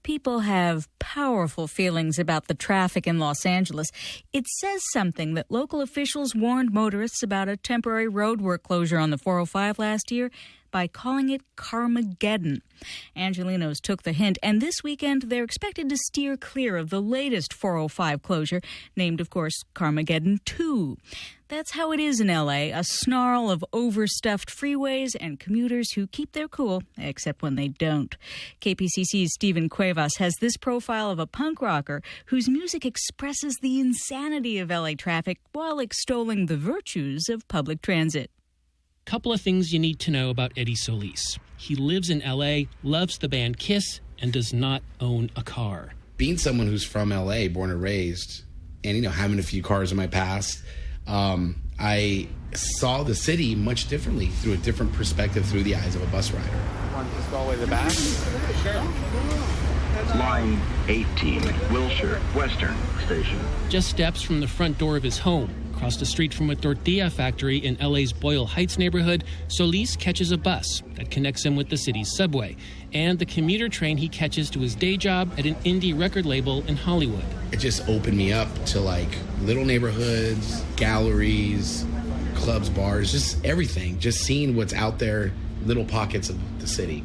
People have powerful feelings about the traffic in Los Angeles. It says something that local officials warned motorists about a temporary roadwork closure on the 405 last year by calling it Carmageddon. Angelenos took the hint, and this weekend they're expected to steer clear of the latest 405 closure, named, of course, Carmageddon 2. That's how it is in L.A., a snarl of overstuffed freeways and commuters who keep their cool, except when they don't. KPCC's Stephen Cuevas has this profile of a punk rocker whose music expresses the insanity of L.A. traffic while extolling the virtues of public transit. Couple of things you need to know about Eddie Solis. He lives in L.A., loves the band Kiss, and does not own a car. Being someone who's from L.A., born and raised, and, having a few cars in my past, I saw the city much differently, through a different perspective, through the eyes of a bus rider. Want to just all the way to the back? Sure. Line 18, Wilshire, Western Station. Just steps from the front door of his home, across the street from a tortilla factory in LA's Boyle Heights neighborhood, Solis catches a bus that connects him with the city's subway and the commuter train he catches to his day job at an indie record label in Hollywood. It just opened me up to little neighborhoods, galleries, clubs, bars, just everything. Just seeing what's out there, little pockets of the city.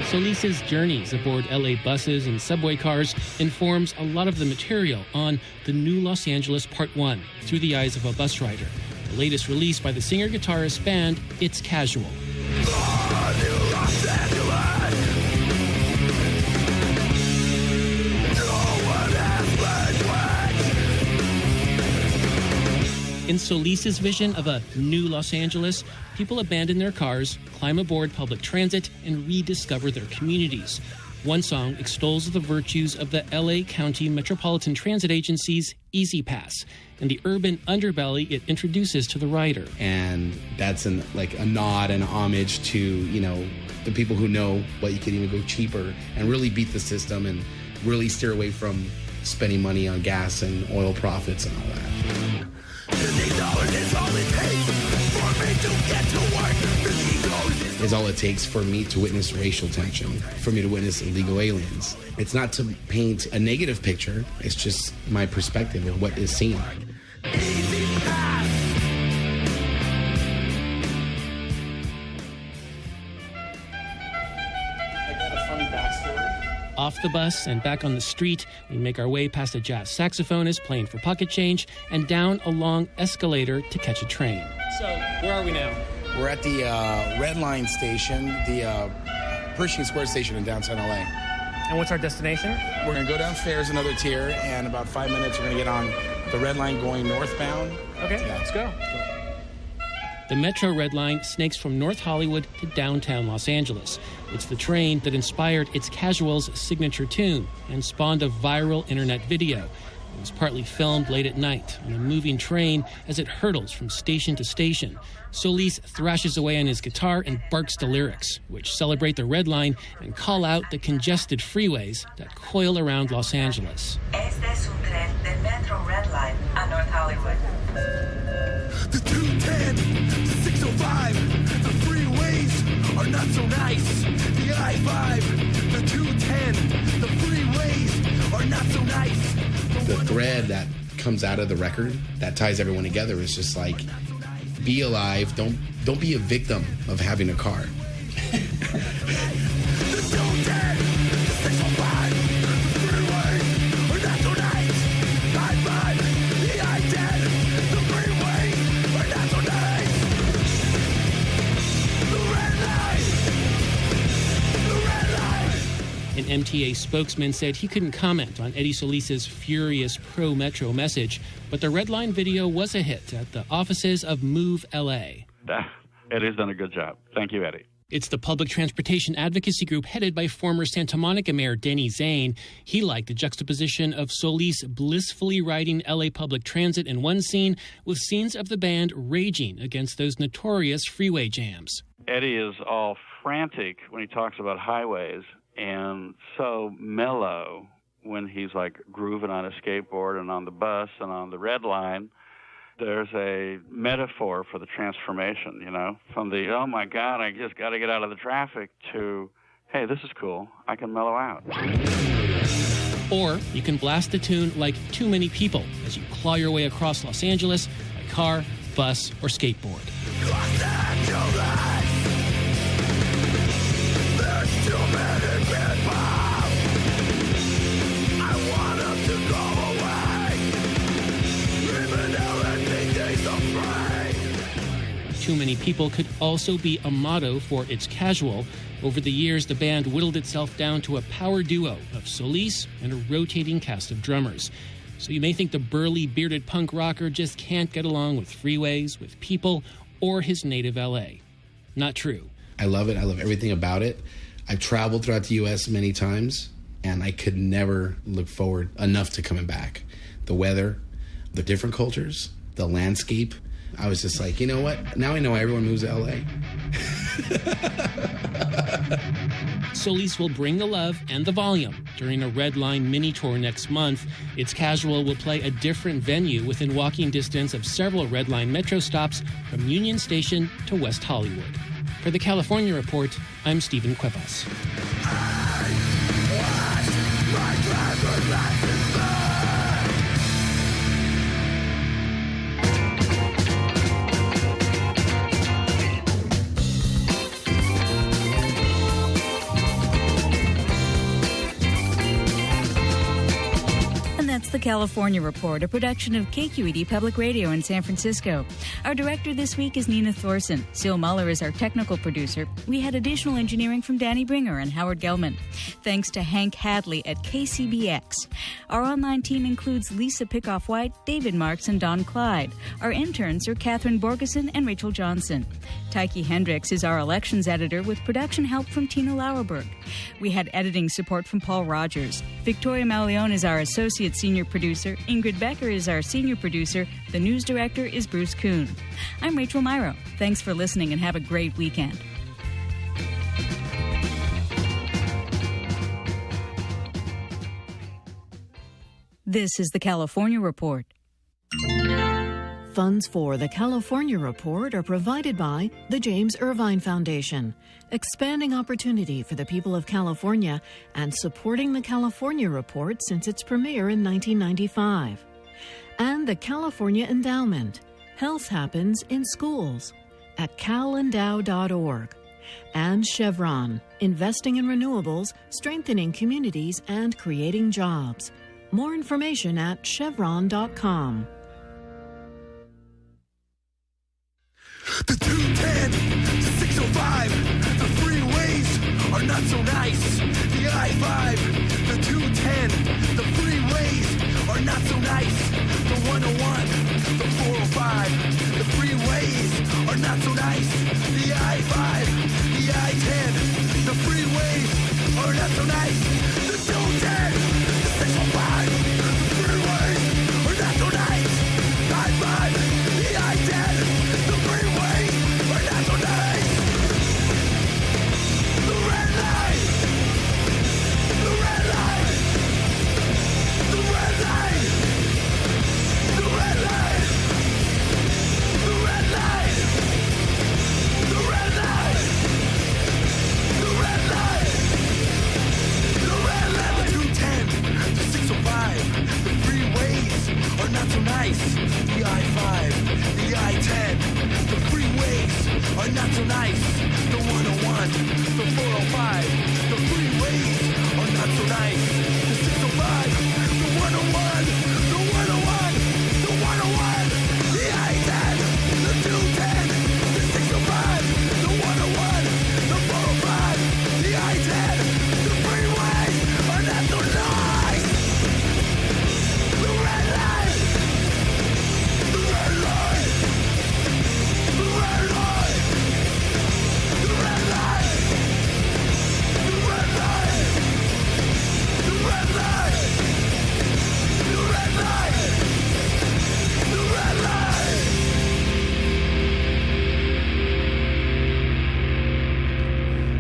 Solis's journeys aboard LA buses and subway cars informs a lot of the material on The New Los Angeles Part 1, Through the Eyes of a Bus Rider, the latest release by the singer-guitarist band It's Casual. In Solis's vision of a new Los Angeles, people abandon their cars, climb aboard public transit, and rediscover their communities. One song extols the virtues of the LA County Metropolitan Transit Agency's Easy Pass and the urban underbelly it introduces to the rider. And that's a nod and homage to, the people who know what you could even go cheaper and really beat the system and really steer away from spending money on gas and oil profits and all that. Is all it takes for me to witness racial tension, for me to witness illegal aliens. It's not to paint a negative picture, it's just my perspective of what is seen. Off the bus and back on the street, we make our way past a jazz saxophonist playing for pocket change and down a long escalator to catch a train. So, where are we now? We're at the Red Line station, the Pershing Square station in downtown LA. And what's our destination? We're going to go downstairs another tier, and about 5 minutes we're going to get on the Red Line going northbound. Okay, yeah. Let's go. The Metro Red Line snakes from North Hollywood to downtown Los Angeles. It's the train that inspired It's Casual's signature tune and spawned a viral internet video. It was partly filmed late at night on a moving train as it hurtles from station to station. Solis thrashes away on his guitar and barks the lyrics, which celebrate the Red Line and call out the congested freeways that coil around Los Angeles. Este es un tren del Metro Red Line a North Hollywood. The 210, the 605, the freeways are not so nice. The I-5, the 210, the freeways are not so nice. The thread that comes out of the record that ties everyone together is just be alive, don't be a victim of having a car. An MTA spokesman said he couldn't comment on Eddie Solis's furious pro-Metro message, but the Red Line video was a hit at the offices of Move LA. Eddie's done a good job. Thank you, Eddie. It's the public transportation advocacy group headed by former Santa Monica Mayor Denny Zane. He liked the juxtaposition of Solis blissfully riding LA public transit in one scene with scenes of the band raging against those notorious freeway jams. Eddie is all frantic when he talks about highways and so mellow when he's grooving on a skateboard and on the bus and on the Red Line. There's a metaphor for the transformation, from the, oh my God, I just got to get out of the traffic, to, hey, this is cool. I can mellow out. Or you can blast a tune like Too Many People as you claw your way across Los Angeles by car, bus, or skateboard. Los Angeles, there's too many people. I want them to go away, even though everything's afraid. Too Many People could also be a motto for It's Casual. Over the years, the band whittled itself down to a power duo of Solis and a rotating cast of drummers. So you may think the burly, bearded punk rocker just can't get along with freeways, with people, or his native L.A. Not true. I love it. I love everything about it. I've traveled throughout the U.S. many times, and I could never look forward enough to coming back. The weather, the different cultures, the landscape. I was just like, you know what? Now I know everyone moves to L.A. Solis will bring the love and the volume during a Red Line mini tour next month. It's Casual will play a different venue within walking distance of several Red Line metro stops from Union Station to West Hollywood. For the California Report, I'm Stephen Cuevas. That's the California Report, a production of KQED Public Radio in San Francisco. Our director this week is Nina Thorson. Seal Muller is our technical producer. We had additional engineering from Danny Bringer and Howard Gelman. Thanks to Hank Hadley at KCBX. Our online team includes Lisa Pickoff-White, David Marks, and Don Clyde. Our interns are Catherine Borgeson and Rachel Johnson. Tyke Hendricks is our elections editor with production help from Tina Lauerberg. We had editing support from Paul Rogers. Victoria Malione is our associate senior producer. Ingrid Becker is our senior producer. The news director is Bruce Kuhn. I'm Rachel Myro. Thanks for listening and have a great weekend. This is the California Report. Funds for the California Report are provided by the James Irvine Foundation, expanding opportunity for the people of California and supporting the California Report since its premiere in 1995. And the California Endowment. Health happens in schools at calendow.org. And Chevron, investing in renewables, strengthening communities, and creating jobs. More information at chevron.com. The 210, the 605, the freeways are not so nice. The I-5, the 210, the freeways are not so nice. The 101, the 405, the freeways are not so nice. The I-5, the I-10, the freeways are not so nice. The 210, the 605, the freeways are not so nice. The I-5, the I-10, the freeways are not so nice. The red line, the red line, the red line, the red line, the red line, the red line, the red line, the red line. The 210, the 605, the freeways are not so nice. The I-5, the I-10, the freeways are not so nice. The 101, the 405, the freeways are not so nice. The 605, the 101, the 101, the 101, the I-10, the 210, the 605, the 101, the 405, the I-10, the freeways are not so nice. The red line, the red line, the red line, the red line, the red line, the red line, the red line, the red line.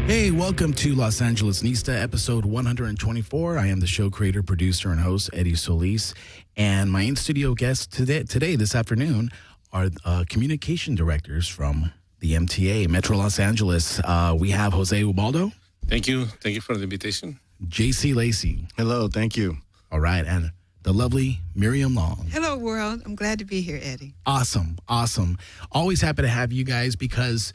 Hey, welcome to Los Angeles Nista, episode 124. I am the show creator, producer, and host, Eddie Solis. And my in-studio guests today, this afternoon, are communication directors from the MTA, Metro Los Angeles. We have Jose Ubaldo. Thank you. Thank you for the invitation. JC Lacey. Hello, thank you. All right, and the lovely Miriam Long. Hello, world. I'm glad to be here, Eddie. Awesome. Always happy to have you guys because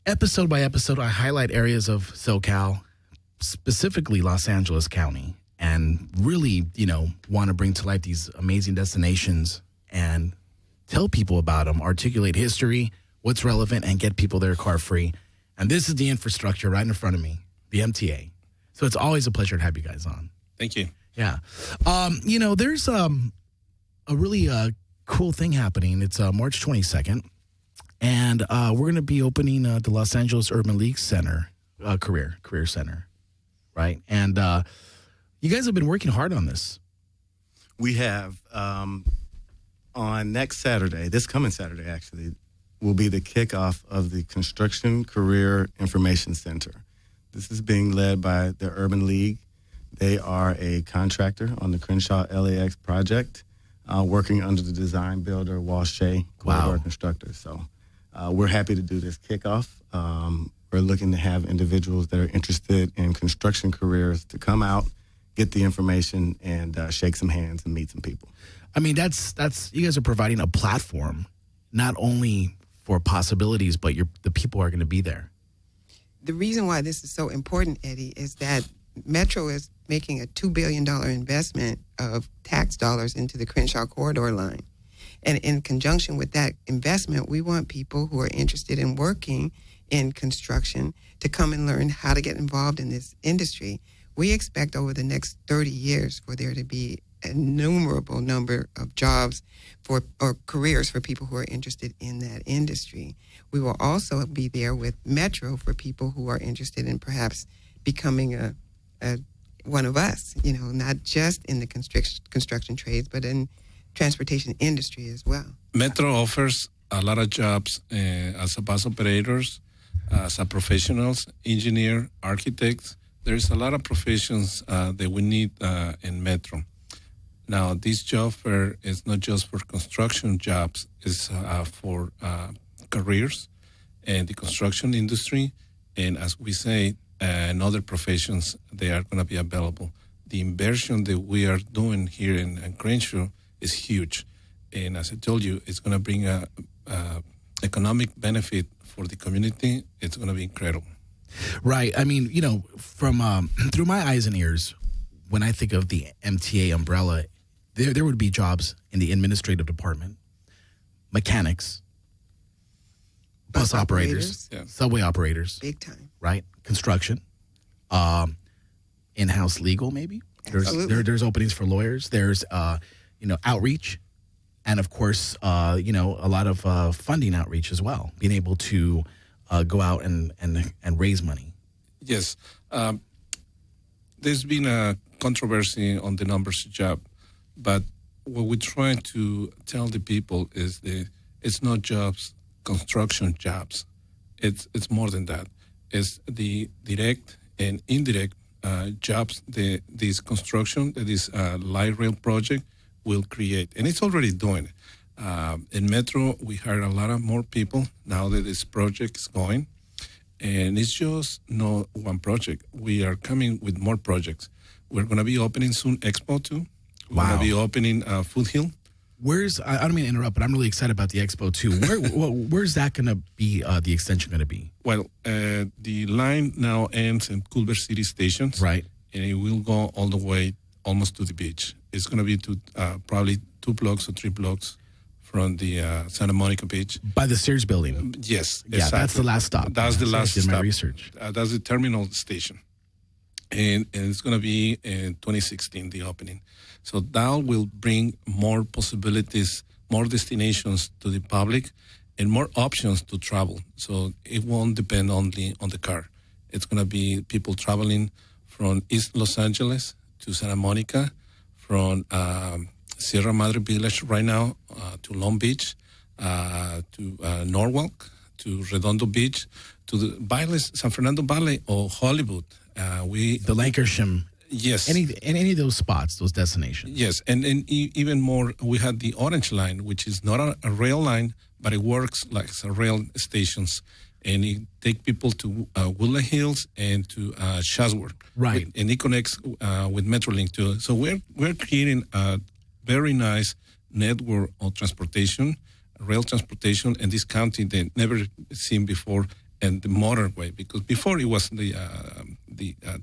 episode by episode, I highlight areas of SoCal, specifically Los Angeles County, and really, want to bring to light these amazing destinations and tell people about them, articulate history, what's relevant, and get people their car free. And this is the infrastructure right in front of me, the MTA. So it's always a pleasure to have you guys on. Thank you. Yeah. There's a really cool thing happening. It's March 22nd, and we're going to be opening the Los Angeles Urban League Center, Career Center, right? And you guys have been working hard on this. We have. On next Saturday, this coming Saturday, actually, will be the kickoff of the Construction Career Information Center. This is being led by the Urban League. They are a contractor on the Crenshaw LAX project, working under the design builder, Walshay Corridor Constructors. So we're happy to do this kickoff. We're looking to have individuals that are interested in construction careers to come out, get the information, and shake some hands and meet some people. I mean, that's you guys are providing a platform, not only for possibilities, but the people are going to be there. The reason why this is so important, Eddie, is that Metro is making a $2 billion investment of tax dollars into the Crenshaw Corridor line. And in conjunction with that investment, we want people who are interested in working in construction to come and learn how to get involved in this industry. We expect over the next 30 years for there to be an innumerable number of jobs or careers for people who are interested in that industry. We will also be there with Metro for people who are interested in perhaps becoming a one of us, not just in the construction trades, but in transportation industry as well. Metro offers a lot of jobs as a bus operators, as a professionals, engineer, architects. There's a lot of professions that we need in Metro. Now, this job fair is not just for construction jobs, it's for careers and the construction industry. And as we say, and other professions, they are going to be available. The inversion that we are doing here in Crenshaw is huge. And as I told you, it's going to bring a economic benefit for the community. It's going to be incredible. Right. I mean, from through my eyes and ears, when I think of the MTA umbrella, there would be jobs in the administrative department, mechanics, bus operators, subway operators. Big time. Right? Construction, in-house legal, maybe. There's openings for lawyers. There's, outreach. And, of course, a lot of funding outreach as well, being able to go out and raise money. Yes. There's been a controversy on the numbers job, but what we're trying to tell the people is it's not jobs, construction jobs. It's more than that. It's the direct and indirect jobs that this construction, that this light rail project will create. And it's already doing it. In Metro, we hired a lot of more people now that this project is going. And it's just not one project. We are coming with more projects. We're going to be opening soon Expo 2. We're going to be opening Foothill. I don't mean to interrupt, but I'm really excited about the Expo 2. Where's that going to be, the extension going to be? Well, the line now ends in Culver City stations. Right. And it will go all the way almost to the beach. It's going to be to probably 2 blocks or 3 blocks from the Santa Monica beach. By the Sears building? Yes. Yeah, exactly. That's the last stop. That's the last stop. I did my research. That's the terminal station. And it's going to be in 2016, the opening. So that will bring more possibilities, more destinations to the public, and more options to travel. So it won't depend only on the car. It's going to be people traveling from East Los Angeles to Santa Monica, from Sierra Madre Village right now to Long Beach, to Norwalk, to Redondo Beach, to the San Fernando Valley or Hollywood. The Lankershim. Yes. Any of those spots, those destinations. Yes, and even more, we had the Orange Line, which is not a rail line, but it works like a rail stations. and it take people to Woodland Hills and to Chatsworth. Right. And it connects with Metrolink too. So we're creating a very nice network of transportation, rail transportation, in this county that never seen before, and the modern way. Because before it was the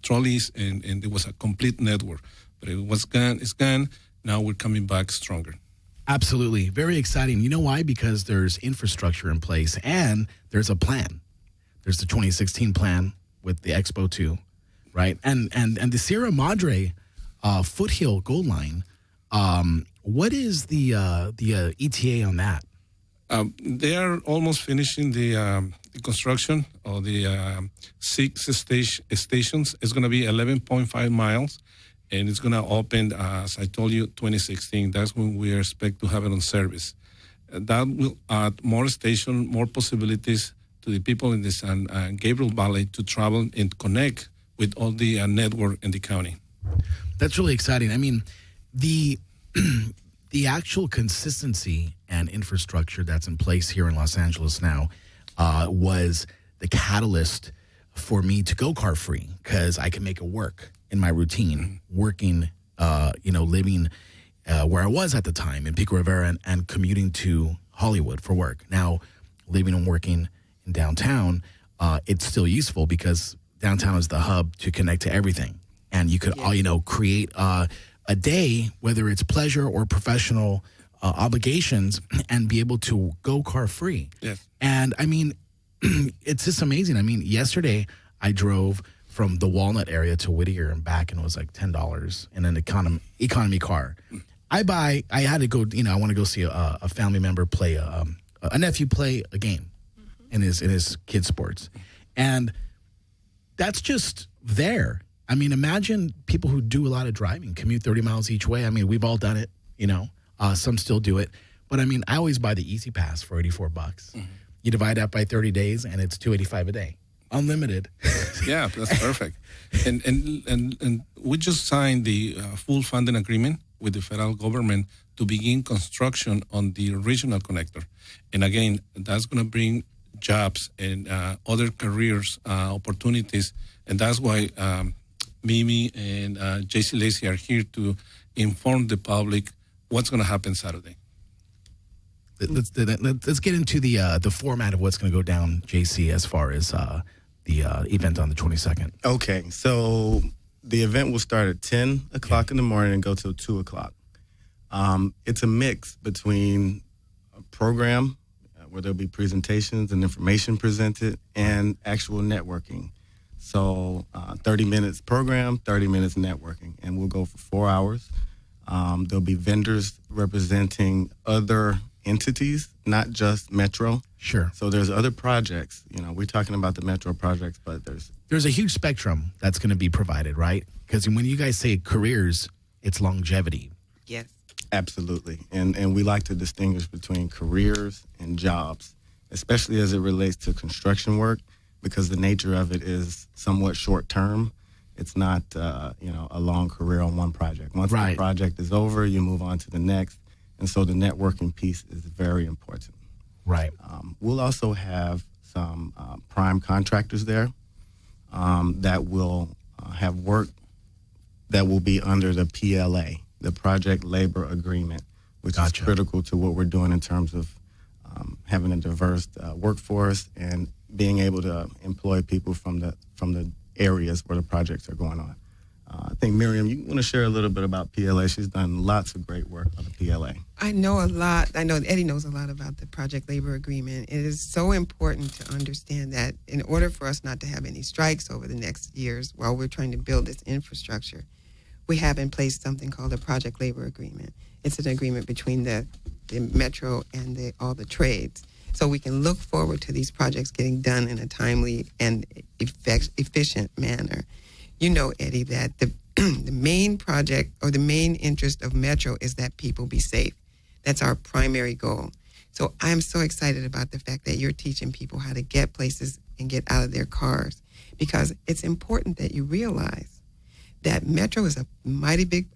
trolleys, and it was a complete network, but it was gone. It's gone. Now we're coming back stronger. Absolutely. Very exciting. You know why? Because there's infrastructure in place and there's a plan. There's the 2016 plan with the Expo 2, right? And the Sierra Madre Foothill Gold Line. What is the ETA on that? They are almost finishing the construction of the 6 stations. It's going to be 11.5 miles. And it's going to open, as I told you, 2016. That's when we expect to have it on service. That will add more stations, more possibilities to the people in the San Gabriel Valley to travel and connect with all the network in the county. That's really exciting. I mean, the actual consistency and infrastructure that's in place here in Los Angeles now was the catalyst for me to go car free, because I can make it work in my routine, working, living where I was at the time in Pico Rivera and commuting to Hollywood for work. Now, living and working in downtown, it's still useful because downtown is the hub to connect to everything. And you could, create a day, whether it's pleasure or professional obligations, and be able to go car free. Yes. And I mean, it's just amazing. I mean, yesterday I drove from the Walnut area to Whittier and back, and it was like $10 in an economy car. I had to go, I want to go see a family member play, a nephew play a game in his kids' sports. And that's just there. I mean, imagine people who do a lot of driving, commute 30 miles each way. I mean, we've all done it, some still do it. But I mean, I always buy the Easy Pass for $84. Mm-hmm. You divide that by 30 days and it's $285 a day. Unlimited. Yeah, that's perfect. And we just signed the full funding agreement with the federal government to begin construction on the regional connector. And again, that's going to bring jobs and other careers opportunities. And that's why Mimi and JC Lacey are here to inform the public what's going to happen Saturday. Let's get into the format of what's going to go down, JC, as far as the event on the 22nd. Okay, so the event will start at 10 o'clock in the morning and go till 2 o'clock. It's a mix between a program where there'll be presentations and information presented and actual networking. So 30 minutes program, 30 minutes networking, and we'll go for 4 hours. There'll be vendors representing other entities, not just Metro. Sure. So there's other projects. We're talking about the Metro projects, but there's a huge spectrum that's going to be provided, right? Because when you guys say careers, it's longevity. Yes. Absolutely. And we like to distinguish between careers and jobs, especially as it relates to construction work, because the nature of it is somewhat short term. It's not, a long career on one project. Once the project is over, you move on to the next. And so the networking piece is very important. Right. We'll also have some prime contractors there that will have work that will be under the PLA, the Project Labor Agreement, which is critical to what we're doing in terms of having a diverse workforce and being able to employ people from the areas where the projects are going on. I think, Miriam, you want to share a little bit about PLA. She's done lots of great work on the PLA. I know a lot. I know Eddie knows a lot about the Project Labor Agreement. It is so important to understand that in order for us not to have any strikes over the next years while we're trying to build this infrastructure, we have in place something called the Project Labor Agreement. It's an agreement between the Metro and all the trades. So we can look forward to these projects getting done in a timely and efficient manner. You know, Eddie, that the main project or the main interest of Metro is that people be safe. That's our primary goal. So I'm so excited about the fact that you're teaching people how to get places and get out of their cars, because it's important that you realize that Metro is a mighty big,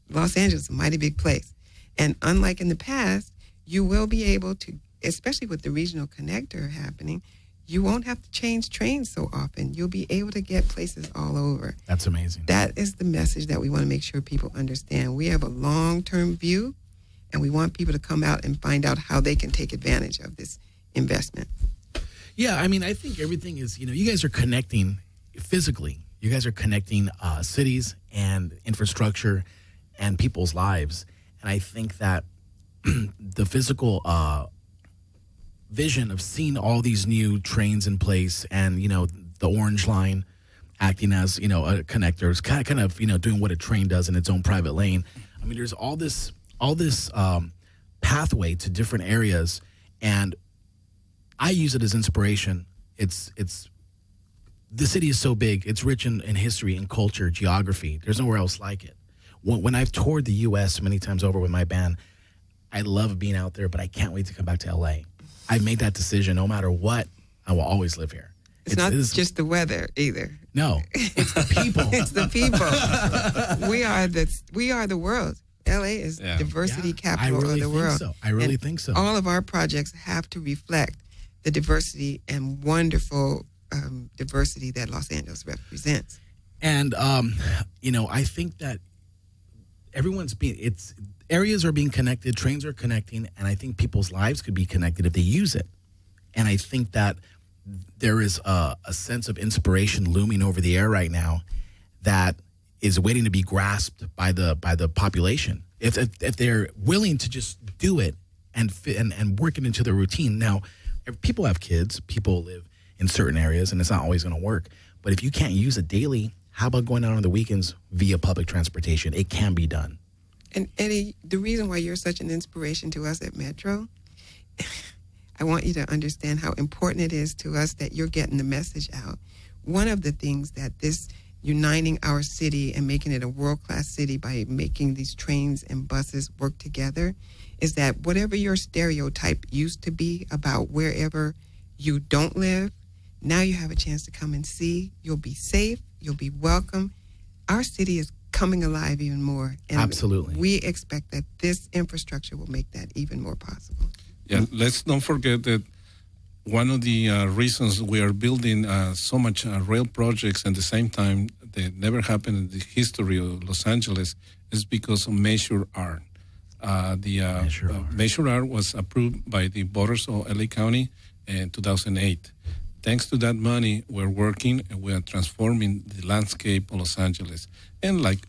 Los Angeles is a mighty big place. And unlike in the past, you will be able to, especially with the regional connector happening, you won't have to change trains so often. You'll be able to get places all over. That's amazing. That is the message that we want to make sure people understand. We have a long-term view, and we want people to come out and find out how they can take advantage of this investment. Yeah, I mean, I think everything is, you guys are connecting physically. You guys are connecting cities and infrastructure and people's lives. And I think that the physical vision of seeing all these new trains in place and, the Orange Line acting as, a connector, is kind of, doing what a train does in its own private lane. I mean, there's all this pathway to different areas, and I use it as inspiration. It's the city is so big. It's rich in history and culture, geography. There's nowhere else like it. When I've toured the U.S. many times over with my band, I love being out there, but I can't wait to come back to L.A. I made that decision. No matter what, I will always live here. It's not just the weather either. No, it's the people. It's the people. We are the world. L.A. is diversity capital of the world. I really think so. All of our projects have to reflect the diversity and wonderful diversity that Los Angeles represents. And I think that areas are being connected, trains are connecting, and I think people's lives could be connected if they use it. And I think that there is a sense of inspiration looming over the air right now that is waiting to be grasped by the population. If they're willing to just do it and work it into their routine. Now, people have kids, people live in certain areas, and it's not always going to work. But if you can't use it daily, how about going out on the weekends via public transportation? It can be done. And Eddie, the reason why you're such an inspiration to us at Metro, I want you to understand how important it is to us that you're getting the message out. One of the things that this uniting our city and making it a world-class city by making these trains and buses work together is that whatever your stereotype used to be about wherever you don't live, now you have a chance to come and see. You'll be safe. You'll be welcome. Our city is coming alive even more. And absolutely. We expect that this infrastructure will make that even more possible. Yeah, let's not forget that one of the reasons we are building so much rail projects at the same time that never happened in the history of Los Angeles is because of Measure R. Measure R was approved by the voters of LA County in 2008. Thanks to that money, we're working and we are transforming the landscape of Los Angeles. And like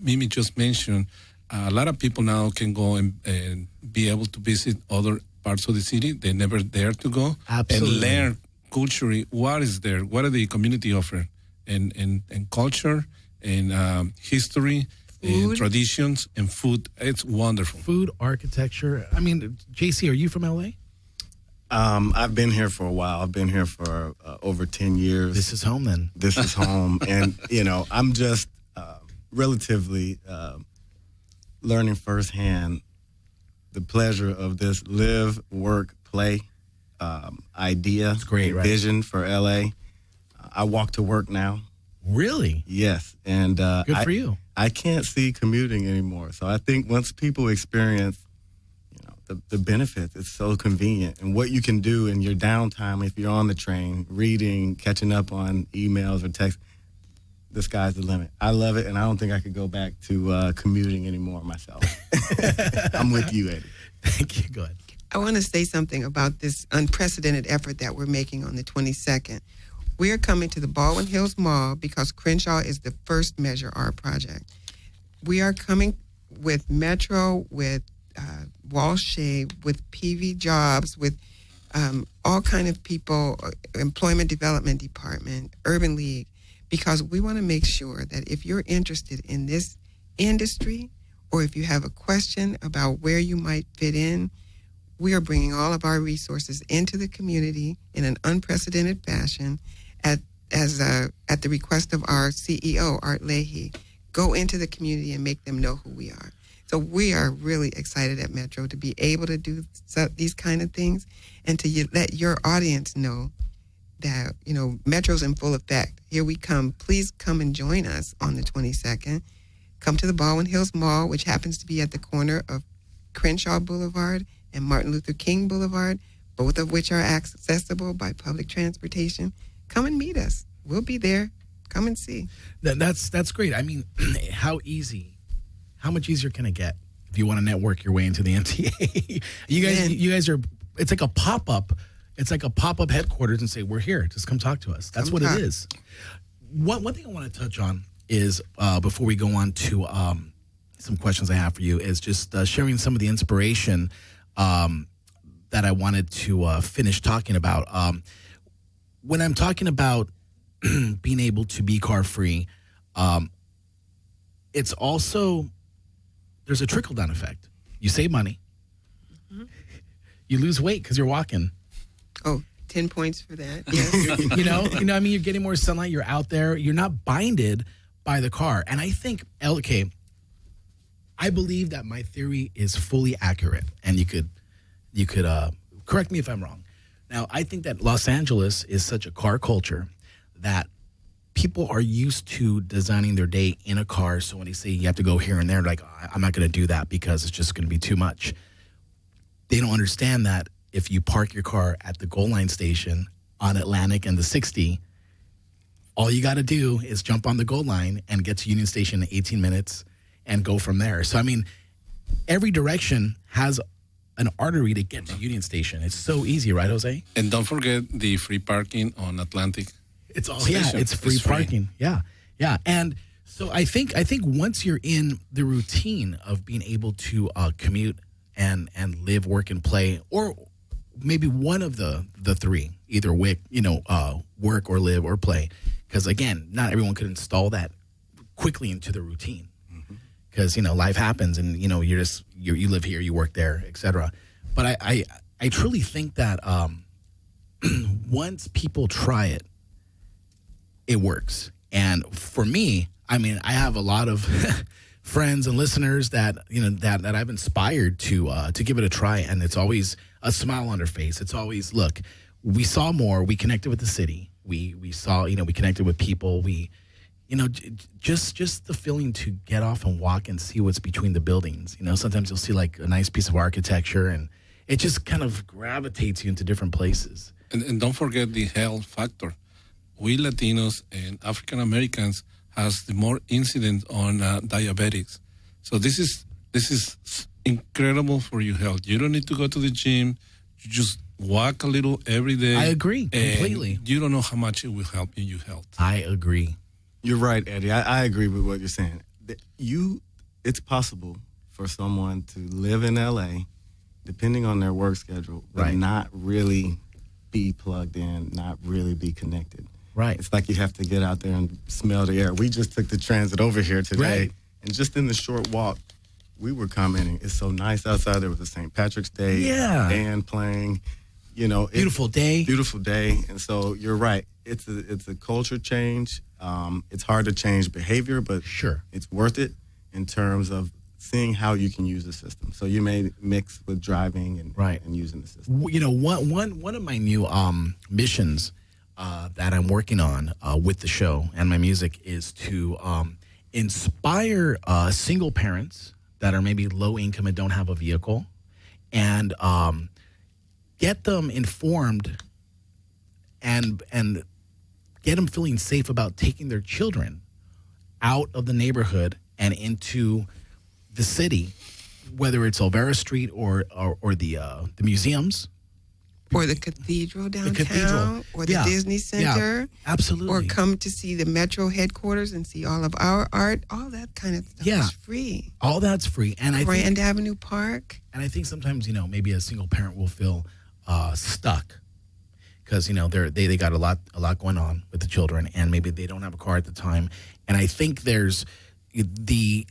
Mimi just mentioned, a lot of people now can go and be able to visit other parts of the city they never dare to go. Absolutely. And learn culturally what is there, what are the community offer, and culture, and history, and traditions, and food. It's wonderful. Food, architecture. I mean, JC, are you from LA? I've been here for a while. I've been here for over 10 years. This is home then. This is home. And, I'm just relatively learning firsthand the pleasure of this live, work, play idea, it's great, right? Vision for LA. I walk to work now. Really? Yes. And good for you. I can't see commuting anymore. So I think once people experience the benefits, it's so convenient. And what you can do in your downtime, if you're on the train, reading, catching up on emails or texts, the sky's the limit. I love it, and I don't think I could go back to commuting anymore myself. I'm with you, Eddie. Thank you. Go ahead. I want to say something about this unprecedented effort that we're making on the 22nd. We are coming to the Baldwin Hills Mall because Crenshaw is the first Measure R project. We are coming with Metro, with Walsh Shea, with PV Jobs, with all kind of people, Employment Development Department, Urban League, because we want to make sure that if you're interested in this industry or if you have a question about where you might fit in, we are bringing all of our resources into the community in an unprecedented fashion at the request of our CEO, Art Leahy. Go into the community and make them know who we are. So we are really excited at Metro to be able to do these kind of things and to let your audience know that, Metro's in full effect. Here we come. Please come and join us on the 22nd. Come to the Baldwin Hills Mall, which happens to be at the corner of Crenshaw Boulevard and Martin Luther King Boulevard. both of which are accessible by public transportation. Come and meet us. We'll be there. Come and see. That's great. I mean, how much easier can it get if you want to network your way into the MTA? you guys are, it's like a pop-up. It's like a pop-up headquarters and say, we're here. Just come talk to us. That's what it is. One thing I want to touch on is, before we go on to some questions I have for you, is just sharing some of the inspiration that I wanted to finish talking about. When I'm talking about being able to be car-free, it's also, there's a trickle-down effect. You save money. Mm-hmm. You lose weight because you're walking. Oh, 10 points for that. Yes. you know, I mean, you're getting more sunlight. You're out there. You're not binded by the car. And I think, okay, I believe that my theory is fully accurate. And you could correct me if I'm wrong. Now, I think that Los Angeles is such a car culture that people are used to designing their day in a car. So when they say you have to go here and there, like, I'm not going to do that because it's just going to be too much. They don't understand that if you park your car at the goal line station on Atlantic and the 60, all you got to do is jump on the goal line and get to Union Station in 18 minutes and go from there. So, I mean, every direction has an artery to get to Union Station. It's so easy, right, Jose? And don't forget the free parking on Atlantic. It's all it's free parking. Yeah. And so I think once you're in the routine of being able to commute and live, work, and play, or maybe one of the three, either work or live or play, because again, not everyone could install that quickly into the routine. Because life happens, and you live here, you work there, etc. But I truly think that once people try it, it works. And for me, I mean, I have a lot of friends and listeners that that I've inspired to give it a try, and it's always a smile on their face. It's always, look, we saw more, we connected with the city, we saw, we connected with people, just the feeling to get off and walk and see what's between the buildings. Sometimes you'll see like a nice piece of architecture, and it just kind of gravitates you into different places. And don't forget the health factor. We Latinos and African Americans has the more incidence on diabetics. So this is incredible for your health. You don't need to go to the gym. You just walk a little every day. I agree completely. You don't know how much it will help in your health. I agree. You're right, Eddie. I agree with what you're saying. It's possible for someone to live in LA, depending on their work schedule, but not really be plugged in, not really be connected. Right. It's like you have to get out there and smell the air. We just took the transit over here today, and just in the short walk, we were commenting, it's so nice outside. There was a St. Patrick's Day band playing. Beautiful day. Beautiful day. And so you're right. It's a culture change. It's hard to change behavior, but sure, it's worth it in terms of seeing how you can use the system. So you may mix with driving and using the system. One of my new missions that I'm working on with the show and my music is to inspire single parents that are maybe low income and don't have a vehicle, and get them informed and get them feeling safe about taking their children out of the neighborhood and into the city, whether it's Olvera Street or the museums. Or the cathedral downtown, or the Disney Center. Yeah, absolutely. Or come to see the Metro headquarters and see all of our art. All that kind of stuff is free. All that's free. And Grand Avenue Park. And I think sometimes, maybe a single parent will feel stuck because, they got a lot going on with the children, and maybe they don't have a car at the time. And I think there's the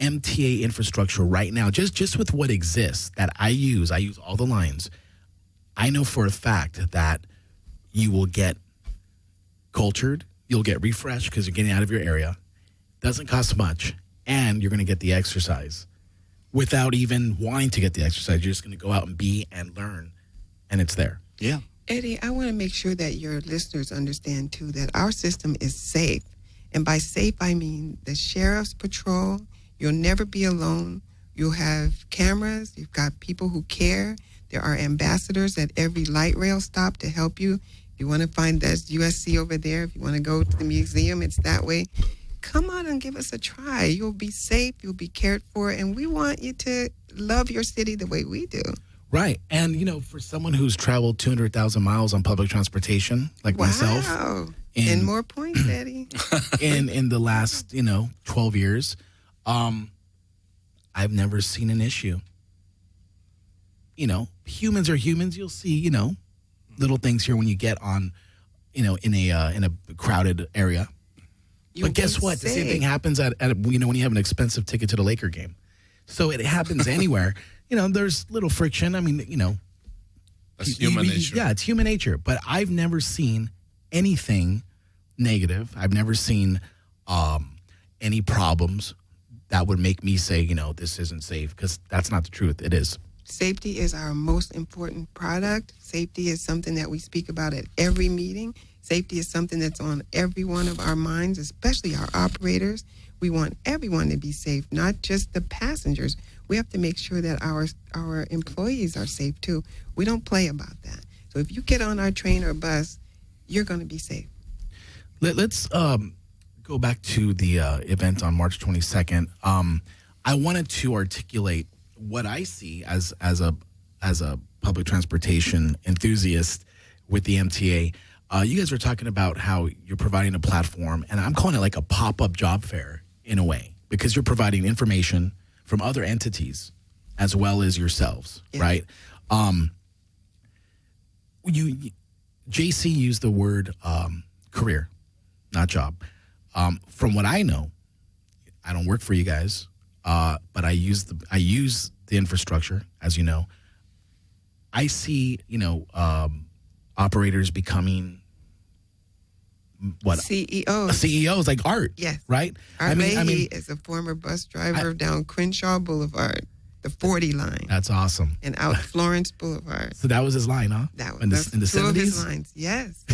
MTA infrastructure right now, just with what exists that I use all the lines. I know for a fact that you will get cultured, you'll get refreshed because you're getting out of your area. Doesn't cost much, and you're going to get the exercise without even wanting to get the exercise. You're just going to go out and be and learn, and it's there. Yeah. Eddie, I want to make sure that your listeners understand, too, that our system is safe. And by safe, I mean the sheriff's patrol. You'll never be alone. You'll have cameras. You've got people who care. There are ambassadors at every light rail stop to help you. If you want to find that USC over there, if you want to go to the museum, it's that way. Come on and give us a try. You'll be safe, you'll be cared for, and we want you to love your city the way we do. Right. And, for someone who's traveled 200,000 miles on public transportation, like myself. And more points, Eddie. in the last, 12 years, I've never seen an issue. Humans are humans. You'll see, little things here when you get on, in a crowded area. But guess what? The same thing happens at when you have an expensive ticket to the Laker game. So it happens anywhere. There's little friction. I mean, that's human nature. Yeah, it's human nature. But I've never seen anything negative. I've never seen any problems that would make me say, this isn't safe, because that's not the truth. It is. Safety is our most important product. Safety is something that we speak about at every meeting. Safety is something that's on every one of our minds, especially our operators. We want everyone to be safe, not just the passengers. We have to make sure that our employees are safe too. We don't play about that. So if you get on our train or bus, you're going to be safe. Let's go back to the event on March 22nd. I wanted to articulate what I see as a public transportation enthusiast with the MTA. You guys were talking about how you're providing a platform, and I'm calling it like a pop-up job fair in a way, because you're providing information from other entities as well as yourselves, right? JC used the word career, not job. From what I know, I don't work for you guys, but I use the infrastructure, as you know. I see, operators becoming CEOs. CEOs, like Art. Yes. Right? I mean, is a former bus driver down Crenshaw Boulevard, the 40 line. That's awesome. And out Florence Boulevard. So that was his line, huh? That was in the 70s? Two of his lines. Yes.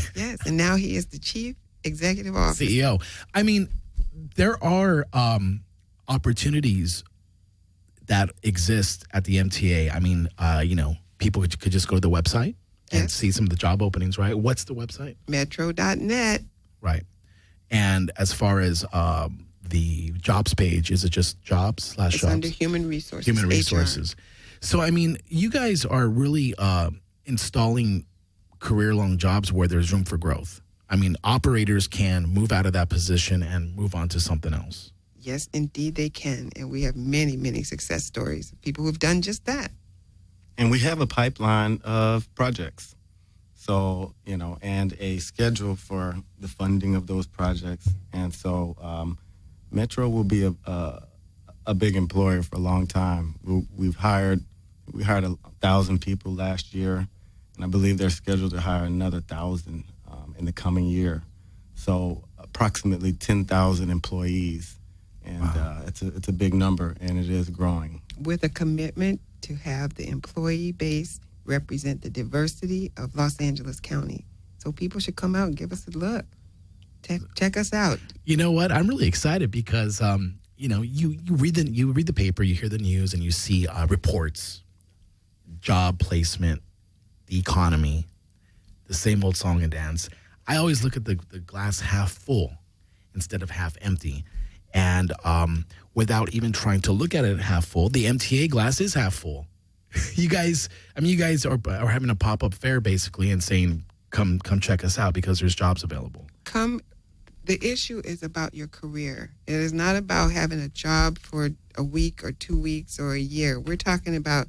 And now he is the chief executive officer. CEO. I mean, there are opportunities that exist at the MTA. I mean, people could just go to the website and see some of the job openings, right? What's the website? Metro.net. Right. And as far as the jobs page, is it just jobs / jobs? It's under human resources. Human resources. HR. So, I mean, you guys are really installing career-long jobs where there's room for growth. I mean, operators can move out of that position and move on to something else. Yes, indeed they can. And we have many, many success stories of people who've done just that. And we have a pipeline of projects. So, and a schedule for the funding of those projects. And so Metro will be a big employer for a long time. We hired 1,000 people last year, and I believe they're scheduled to hire another 1,000 in the coming year. So approximately 10,000 employees. And wow. It's a big number, and it is growing. With a commitment to have the employee base represent the diversity of Los Angeles County. So people should come out and give us a look. Check us out. You know what? I'm really excited because, you read the paper, you hear the news, and you see reports, job placement, the economy, the same old song and dance. I always look at the glass half full instead of half empty. And without even trying to look at it half full, the MTA glass is half full. You guys are having a pop-up fair basically and saying, come check us out because there's jobs available. The issue is about your career. It is not about having a job for a week or 2 weeks or a year. We're talking about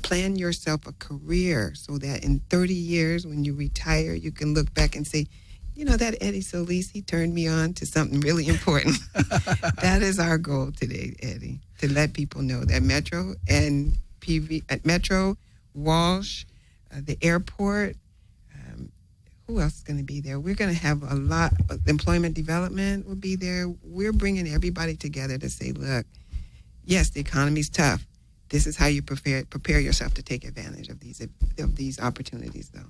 plan yourself a career so that in 30 years when you retire, you can look back and say, that Eddie Solis, he turned me on to something really important. That is our goal today, Eddie, to let people know that Metro and Metro, Walsh, the airport, who else is going to be there? We're going to have a lot. Employment development will be there. We're bringing everybody together to say, look, yes, the economy's tough. This is how you prepare yourself to take advantage of these opportunities, though.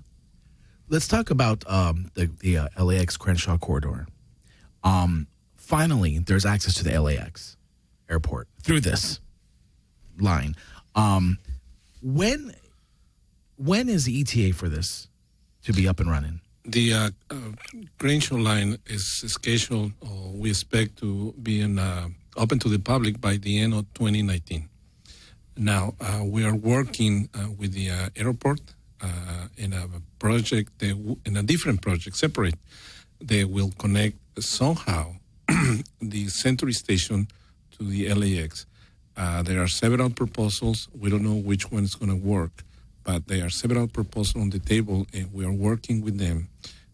Let's talk about the LAX Crenshaw corridor. Finally, there's access to the LAX airport through this line. When When is the ETA for this to be up and running? The Crenshaw line is scheduled, we expect to be open to the public by the end of 2019. Now, we are working with the airport in a project, in a different project, separate. They will connect somehow the Century Station to the LAX. There are several proposals. We don't know which one is going to work, but there are several proposals on the table, and we are working with them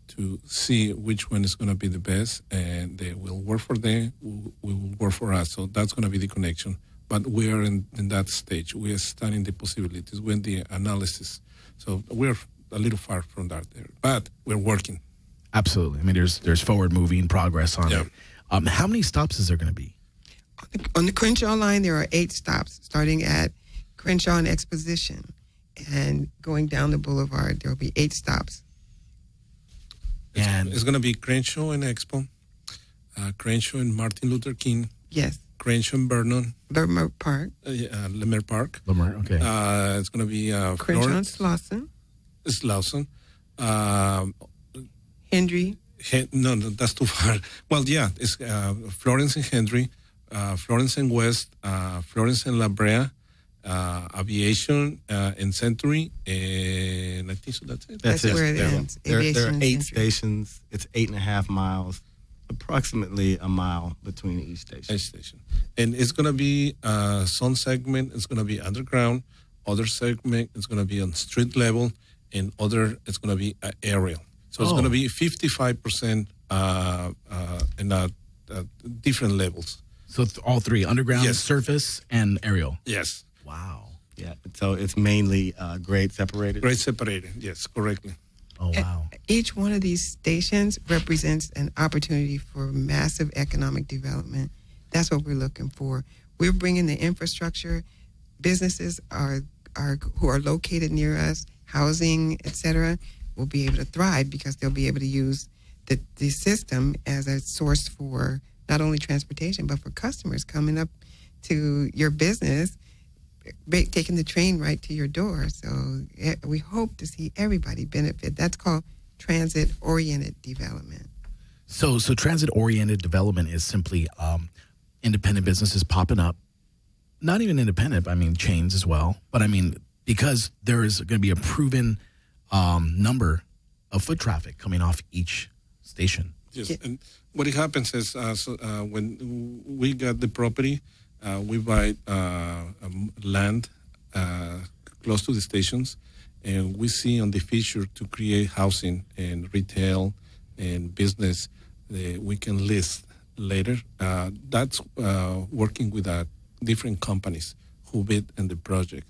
to see which one is going to be the best, and they will work for them, we will work for us. So that's going to be the connection. But we are in that stage. We are studying the possibilities when the analysis. So we're a little far from that there, but we're working. Absolutely. I mean, there's forward moving progress on it. How many stops is there going to be? On the Crenshaw line, there are 8 stops, starting at Crenshaw and Exposition, and going down the boulevard, there will be 8 stops. And it's going to be Crenshaw and Expo, Crenshaw and Martin Luther King. Yes. Crenshaw and Vernon. Leimert Park. Leimert Park. Leimert, okay. It's going to be Crenshaw and Slauson. Slauson. Henry. No, that's too far. Well, yeah, it's Florence and Henry, Florence and West, Florence and La Brea, Aviation and Century, and I think so. That's it. That's where it ends. There are 8 Century. stations. It's 8.5 miles, approximately a mile between each station. And it's going to be some segment. It's going to be underground. Other segment is going to be on street level, and other it's going to be aerial. So it's going to be 55% in different levels. So all 3, underground, surface, and aerial? Yes. Wow. Yeah, so it's mainly grade separated? Grade separated, yes, correctly. Oh, wow. Each one of these stations represents an opportunity for massive economic development. That's what we're looking for. We're bringing the infrastructure. Businesses who are located near us, housing, etc., will be able to thrive because they'll be able to use the system as a source for not only transportation, but for customers coming up to your business, taking the train right to your door. So we hope to see everybody benefit. That's called transit-oriented development. So transit-oriented development is simply independent businesses popping up. Not even independent, I mean chains as well. But I mean, because there is going to be a proven number of foot traffic coming off each station. Yes, and what happens is when we got the property, we buy land close to the stations, and we see on the future to create housing and retail and business we can list later. That's working with different companies who bid in the project,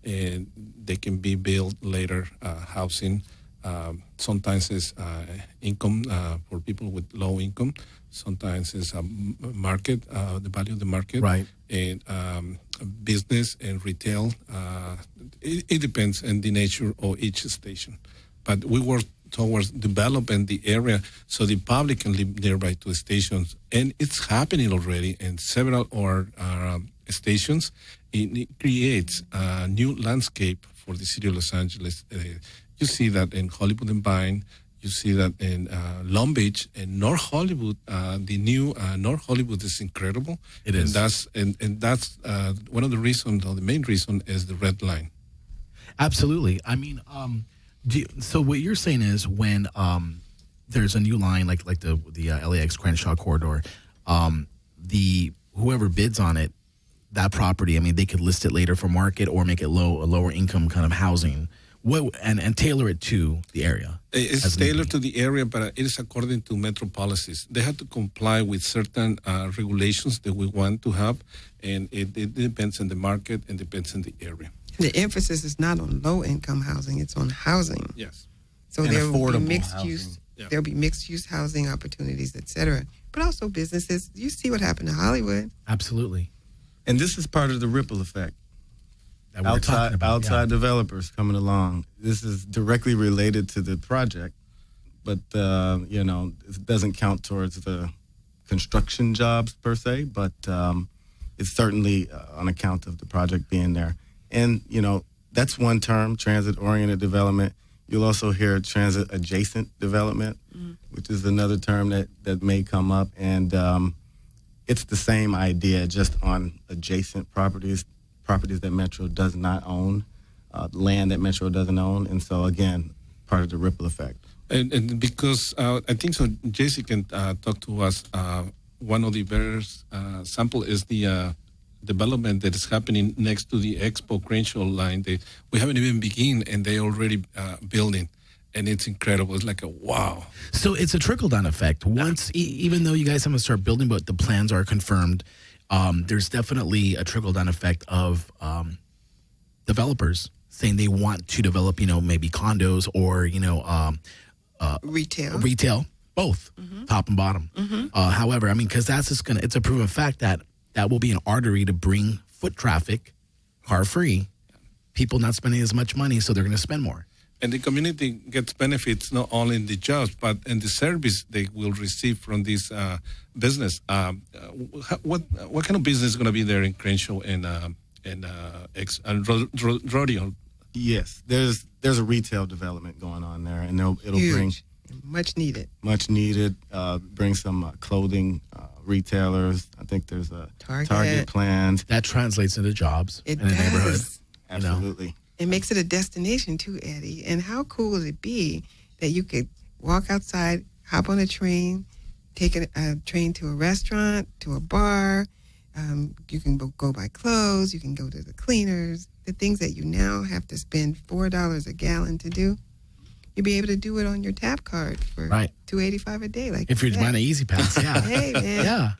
and they can be built later, housing. Sometimes it's income for people with low income. Sometimes it's a market, the value of the market. Right. And business and retail. It depends on the nature of each station. But we work towards developing the area so the public can live nearby to the stations. And it's happening already in several of our stations. It creates a new landscape for the city of Los Angeles. You see that in Hollywood and Vine. You see that in Long Beach and North Hollywood. The new North Hollywood is incredible. It is. And that's one of the reasons, or the main reason, is the red line. Absolutely. I mean, so what you're saying is when there's a new line like the LAX Crenshaw corridor, whoever bids on it, that property, I mean, they could list it later for market or make it a lower income kind of housing. And tailor it to the area. It's tailored to the area, but it is according to metro policies. They have to comply with certain regulations that we want to have, and it depends on the market and depends on the area. The emphasis is not on low-income housing; it's on housing. Yes. So and there will be mixed housing. use. Yeah. There will be mixed-use housing opportunities, etc. But also businesses. You see what happened to Hollywood. Absolutely. And this is part of the ripple effect. Outside developers coming along. This is directly related to the project, but it doesn't count towards the construction jobs per se, but it's certainly on account of the project being there. And That's one term, transit-oriented development. You'll also hear transit-adjacent development, which is another term that may come up. And it's the same idea, just on adjacent properties that Metro does not own, land that Metro doesn't own. And so, again, part of the ripple effect. And because I think so, Jesse can talk to us. One of the better sample is the development that is happening next to the Expo Crenshaw line. We haven't even begun, and they already building, and it's incredible. It's like a wow. So it's a trickle-down effect. Once, even though you guys haven't started building, but the plans are confirmed, there's definitely a trickle-down effect of developers saying they want to develop, maybe condos or, retail, both, top and bottom. However, because that's just it's a proven fact that will be an artery to bring foot traffic, car-free, people not spending as much money, so they're going to spend more. And the community gets benefits not only in the jobs, but in the service they will receive from this business. What kind of business is going to be there in Crenshaw and Rodeo? Yes, there's a retail development going on there, and it'll bring much needed. Bring some clothing retailers. I think there's a Target plans that translates into jobs in the neighborhood. Absolutely. It makes it a destination too, Eddie. And how cool would it be that you could walk outside, hop on a train, take a train to a restaurant, to a bar. You can go buy clothes. You can go to the cleaners. The things that you now have to spend $4 a gallon to do, you'll be able to do it on your tap card for $2.85 a day. Like if you're buying an Easy Pass, yeah. Hey, man.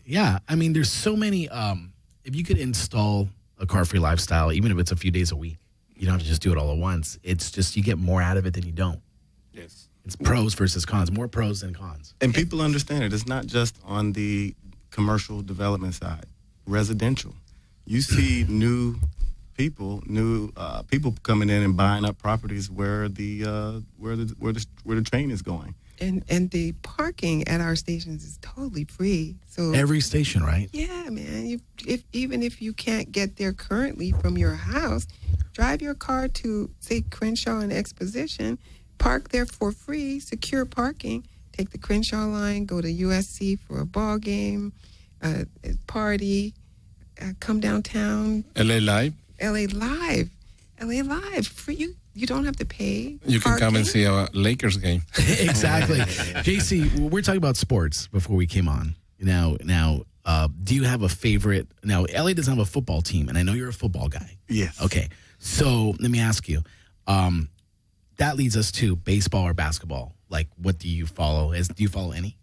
Yeah. I mean, there's so many. If you could install a car-free lifestyle, even if it's a few days a week, you don't have to just do it all at once. It's just you get more out of it than you don't. Yes. It's pros versus cons, more pros than cons. And people understand it. It's not just on the commercial development side, residential. You see new people coming in and buying up properties where the train is going. And the parking at our stations is totally free. So every station, right? Yeah, man. Even if you can't get there currently from your house, drive your car to, say, Crenshaw and Exposition, park there for free, secure parking, take the Crenshaw line, go to USC for a ball game, party, come downtown. LA Live. For you. You don't have to pay. You can come and see our Lakers game. Exactly. JC, we're talking about sports before we came on. Now, do you have a favorite? Now, LA doesn't have a football team, and I know you're a football guy. Yes. Okay. So let me ask you. That leads us to baseball or basketball. Like, what do you follow? Do you follow any?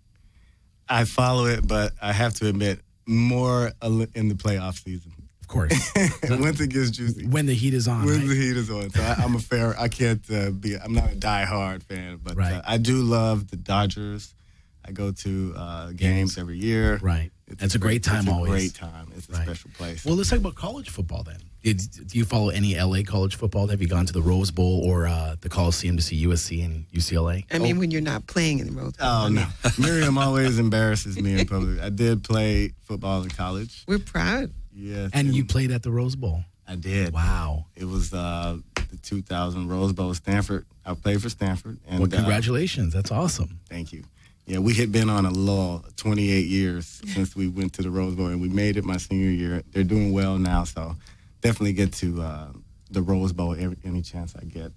I follow it, but I have to admit, more in the playoff season. Of course. Once it gets juicy. When the heat is on. When the heat is on. So I'm I can't I'm not a diehard fan, but I do love the Dodgers. I go to games every year. Right. It's a great time always. It's a great time. It's a special place. Well, let's talk about college football then. Do you follow any LA college football? Have you gone to the Rose Bowl or the Coliseum to see USC and UCLA? I mean, when you're not playing in the Rose Bowl. Oh, no. Miriam always embarrasses me in public. I did play football in college. We're proud. Yes. And you played at the Rose Bowl? I did. Wow. It was the 2000 Rose Bowl, Stanford. I played for Stanford. And, well, congratulations. That's awesome. Thank you. Yeah, we had been on a lull 28 years since we went to the Rose Bowl, and we made it my senior year. They're doing well now, so definitely get to the Rose Bowl any chance I get.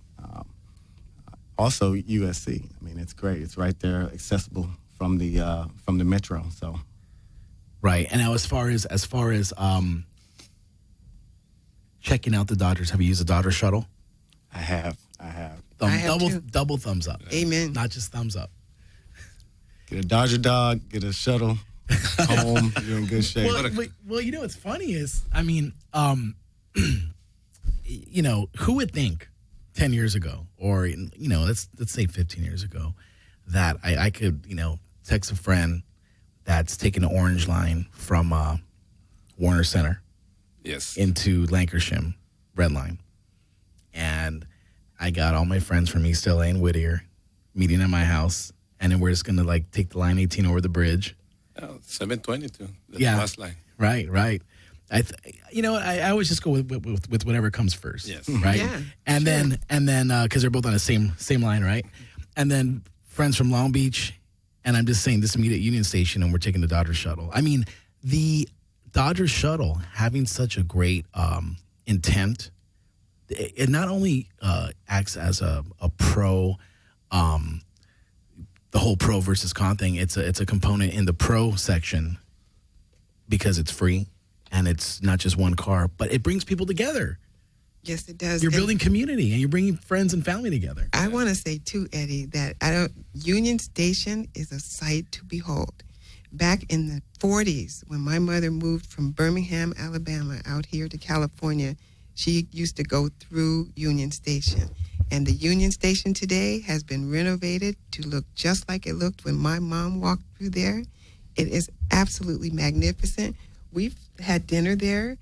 Also, USC. I mean, it's great. It's right there, accessible from the metro. So, right. And now, as far as checking out the Dodgers, have you used the Dodger shuttle? I have. Double thumbs up. Amen. Not just thumbs up. Get a Dodger dog, get a shuttle home, you're in good shape. Well, you know what's funny is, I mean, you know, who would think 10 years ago or, you know, let's say 15 years ago that I could, you know, text a friend that's taking the orange line from Warner Center into Lancashire, red line. And I got all my friends from East LA and Whittier meeting at my house. And then we're just going to, like, take the line 18 over the bridge. 722, the last line. Right. I always just go with whatever comes first. Yes. Right. Yeah, and sure. then because they're both on the same line, right? And then friends from Long Beach, and I'm just saying this meet at Union Station, and we're taking the Dodger shuttle. I mean, the Dodger shuttle having such a great intent. It not only acts as a pro, the whole pro versus con thing. It's a component in the pro section because it's free and it's not just one car, but it brings people together. Yes, it does. You're building community and you're bringing friends and family together. I want to say too, Eddie, that Union Station is a sight to behold. Back in the 40s, when my mother moved from Birmingham, Alabama, out here to California, she used to go through Union Station. And the Union Station today has been renovated to look just like it looked when my mom walked through there. It is absolutely magnificent. We've had dinner there.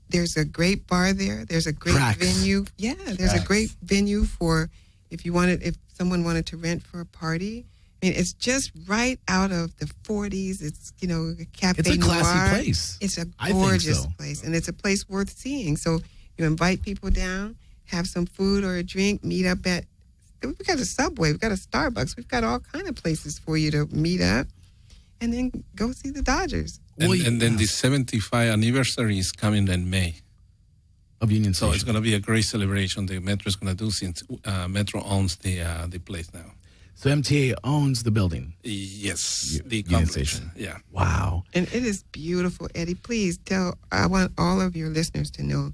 There's a great bar there. There's a great venue. Yeah, there's a great venue for if someone wanted to rent for a party. I mean, it's just right out of the 40s. It's, a cafe It's a classy noir. place. It's a I think gorgeous so. place, and it's a place worth seeing. So you invite people down, have some food or a drink, meet up at, we've got a Subway, we've got a Starbucks, we've got all kind of places for you to meet up, and then go see the Dodgers. And then the 75th anniversary is coming in May. Of Union So Station. it's going to be a great celebration the Metro is going to do since Metro owns the place now. So MTA owns the building. Yes, the Union complex. Station. Yeah. Wow. And it is beautiful, Eddie. Please I want all of your listeners to know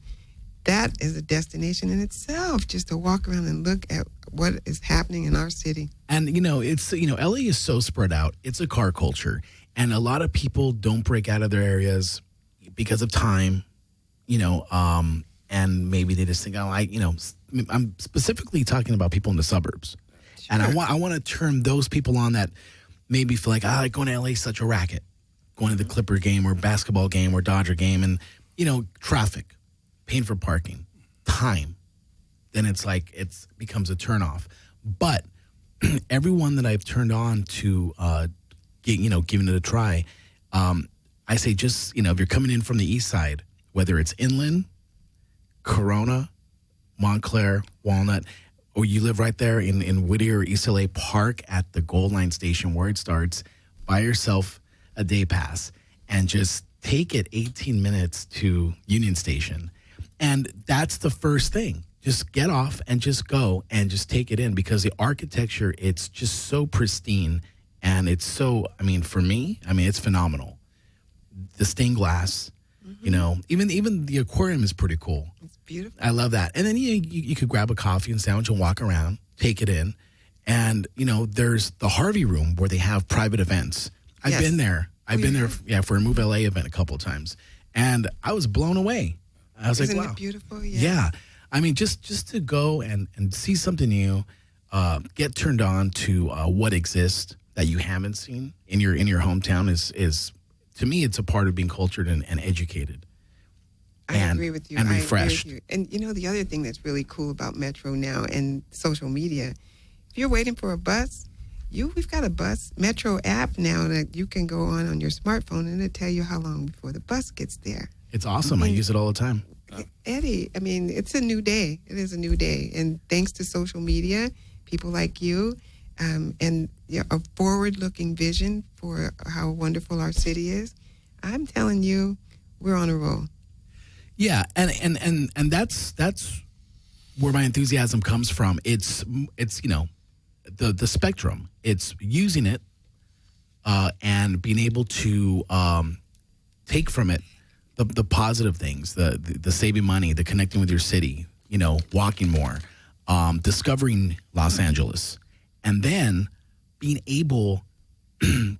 that is a destination in itself, just to walk around and look at what is happening in our city. And, it's, LA is so spread out. It's a car culture. And a lot of people don't break out of their areas because of time, and maybe they just think, I'm specifically talking about people in the suburbs. Sure. And I want to turn those people on that maybe feel like, going to LA is such a racket. Going to the Clipper game or basketball game or Dodger game and, traffic, paying for parking, time. Then it's like it becomes a turnoff. But everyone that I've turned on to, giving it a try, I say just, if you're coming in from the east side, whether it's Inland, Corona, Montclair, Walnut, or you live right there in Whittier, East LA, park at the Gold Line station where it starts, buy yourself a day pass, and just take it 18 minutes to Union Station. And that's the first thing. Just get off and just go and just take it in because the architecture, it's just so pristine. And it's so, for me, it's phenomenal. The stained glass, even the aquarium is pretty cool. It's beautiful. I love that. And then you could grab a coffee and sandwich and walk around, take it in. And, there's the Harvey Room where they have private events. I've been there. I've been there, for a Move LA event a couple of times. And I was blown away. I was Isn't like, wow. it beautiful? Yeah. Just to go and see something new, get turned on to what exists that you haven't seen in your hometown is to me, it's a part of being cultured and educated. I agree with you. And I refreshed. agree with you. And the other thing that's really cool about Metro now and social media, if you're waiting for a bus, we've got a bus Metro app now that you can go on your smartphone and it'll tell you how long before the bus gets there. It's awesome. I use it all the time. Eddie, it's a new day. It is a new day. And thanks to social media, people like you, and a forward-looking vision for how wonderful our city is, I'm telling you, we're on a roll. Yeah, and that's where my enthusiasm comes from. It's the spectrum. It's using it and being able to take from it the positive things, the saving money, the connecting with your city, walking more, discovering Los Angeles, and then being able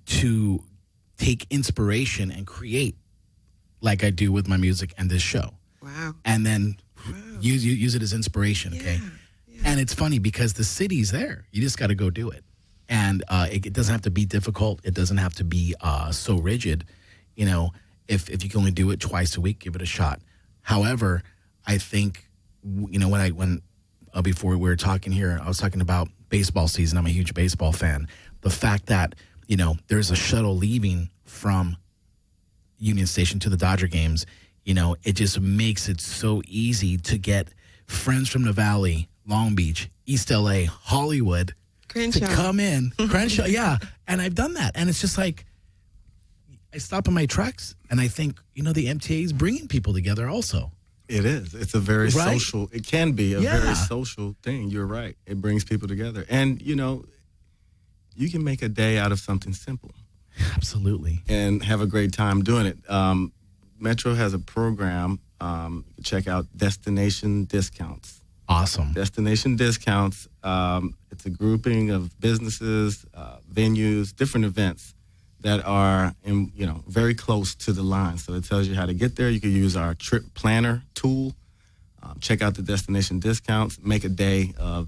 to take inspiration and create like I do with my music and this show. Wow. And then use it as inspiration, okay? Yeah. And it's funny because the city's there. You just got to go do it. And it doesn't have to be difficult. It doesn't have to be so rigid. If you can only do it twice a week, give it a shot. However, I think, when before we were talking here, I was talking about baseball season. I'm a huge baseball fan. The fact that, there's a shuttle leaving from Union Station to the Dodger games, it just makes it so easy to get friends from the Valley, Long Beach, East LA, Hollywood Crenshaw. to come in. Crenshaw, yeah. And I've done that. And it's just like, I stop in my tracks and I think, the MTA is bringing people together also. It is. It's a very Right? social, it can be a Yeah. very social thing. You're right. It brings people together. And, you can make a day out of something simple. Absolutely. And have a great time doing it. Metro has a program. Check out Destination Discounts. Awesome. Destination Discounts. It's a grouping of businesses, venues, different events that are very close to the line. So it tells you how to get there. You can use our trip planner tool. Check out the Destination Discounts. Make a day of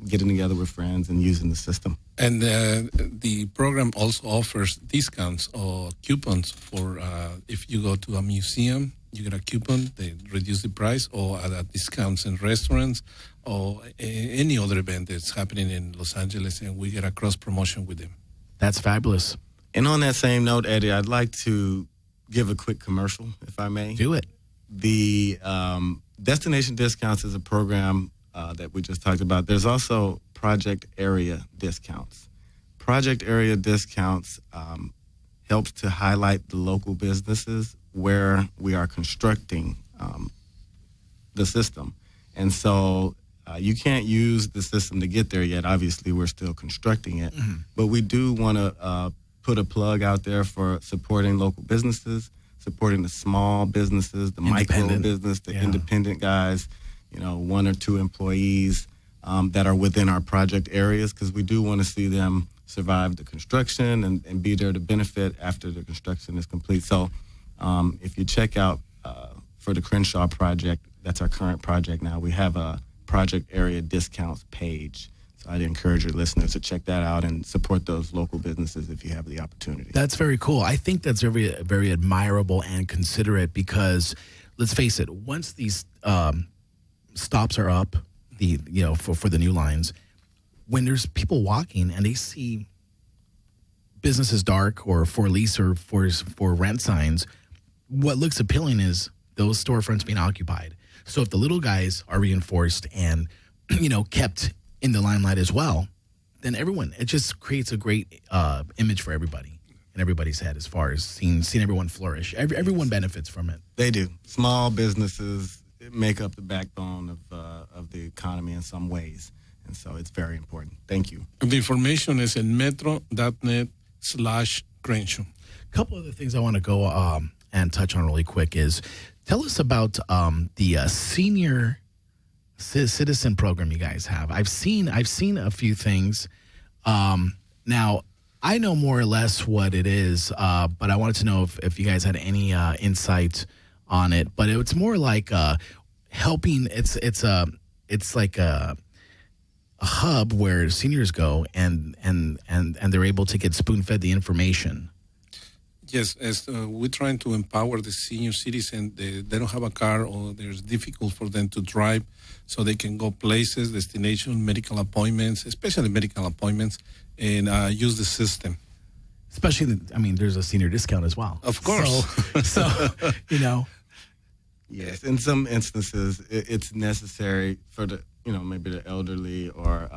getting together with friends and using the system. And the program also offers discounts or coupons for if you go to a museum, you get a coupon, they reduce the price, or at discounts in restaurants or any other event that's happening in Los Angeles, and we get a cross promotion with them. That's fabulous. And on that same note, Eddie, I'd like to give a quick commercial, if I may. Do it. The Destination Discounts is a program that we just talked about. There's also Project Area Discounts. Project Area Discounts helps to highlight the local businesses where we are constructing the system. And so you can't use the system to get there yet. Obviously, we're still constructing it. Mm-hmm. But we do want to put a plug out there for supporting local businesses, supporting the small businesses, the micro business, the independent guys, 1 or 2 employees that are within our project areas, because we do want to see them survive the construction and be there to benefit after the construction is complete. So if you check out for the Crenshaw project, that's our current project now, we have a project area discounts page. So I'd encourage your listeners to check that out and support those local businesses if you have the opportunity. That's very cool. I think that's very, very admirable and considerate because, let's face it, once these stops are up, for the new lines, when there's people walking and they see businesses dark or for lease or for rent signs, what looks appealing is those storefronts being occupied. So if the little guys are reinforced and, kept in the limelight as well, then it just creates a great image for everybody in everybody's head as far as seeing everyone flourish. Everyone benefits from it. They do. Small businesses make up the backbone of the economy in some ways. And so it's very important. Thank you. The information is in metro.net/Crenshaw. A couple of the things I want to go and touch on really quick is, tell us about the senior citizen program you guys have. I've seen a few things. Now, I know more or less what it is, but I wanted to know if you guys had any insight on it. But it's more like helping. It's like a hub where seniors go and they're able to get spoon-fed the information. Yes, as we're trying to empower the senior citizen, they don't have a car or it's difficult for them to drive, so they can go places, destination, medical appointments, especially medical appointments, and use the system. Especially, there's a senior discount as well. Of course. So Yes, in some instances, it's necessary for the, maybe the elderly or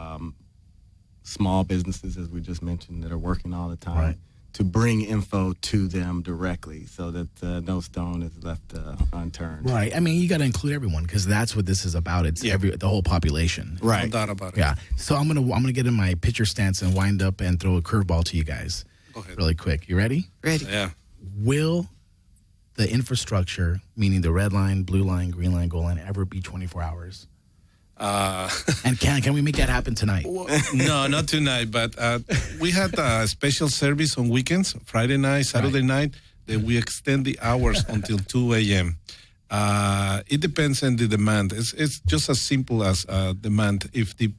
small businesses, as we just mentioned, that are working all the time. Right. To bring info to them directly so that no stone is left unturned. Right. You got to include everyone because that's what this is about. It's the whole population. Right. No doubt about it. Yeah. So I'm gonna get in my pitcher stance and wind up and throw a curveball to you guys. Go ahead. Really quick. You ready? Ready. Yeah. Will the infrastructure, meaning the red line, blue line, green line, gold line, ever be 24 hours? And can we make that happen tonight? No, not tonight, but we had a special service on weekends, Friday night, Saturday night, that we extend the hours until 2 a.m. It depends on the demand. It's just as simple as demand. If the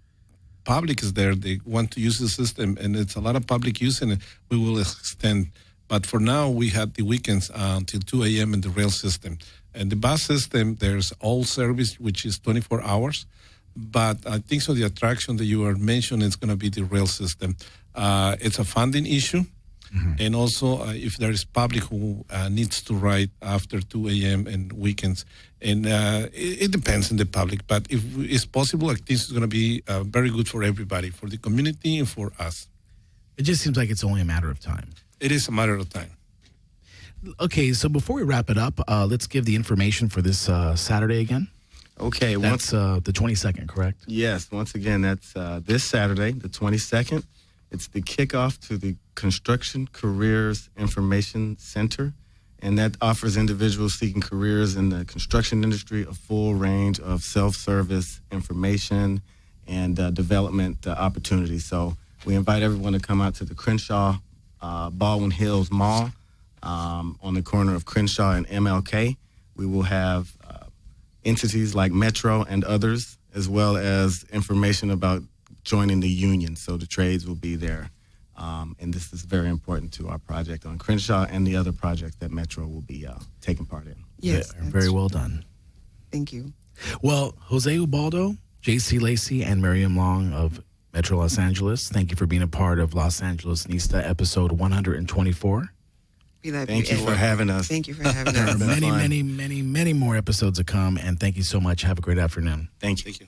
public is there, they want to use the system, and it's a lot of public using it, we will extend. But for now, we had the weekends until 2 a.m. in the rail system. And the bus system, there's all service, which is 24 hours. But I think so the attraction that you are mentioning is going to be the rail system. It's a funding issue. And also, if there is public who needs to ride after 2 a.m. and weekends, and it depends on the public, but if it's possible, I think it's going to be very good for everybody, for the community and for us. It just seems like it's only a matter of time. It is a matter of time. Okay, so before we wrap it up, let's give the information for this Saturday again. Okay. That's the 22nd, correct? Yes. Once again, that's this Saturday, the 22nd. It's the kickoff to the Construction Careers Information Center, and that offers individuals seeking careers in the construction industry a full range of self-service information and development opportunities. So we invite everyone to come out to the Crenshaw Baldwin Hills Mall on the corner of Crenshaw and MLK. We will have entities like Metro and others, as well as information about joining the union. So the trades will be there. And this is very important to our project on Crenshaw and the other projects that Metro will be taking part in. Yes. Very well done. Thank you. Well, Jose Ubaldo, J.C. Lacey, and Miriam Long of Metro Los Angeles, thank you for being a part of Los Angeles Nista episode 124. We love Thank you for having us. Thank you for having There us. are many more episodes to come, and thank you so much. Have a great afternoon. Thank you. Thank you.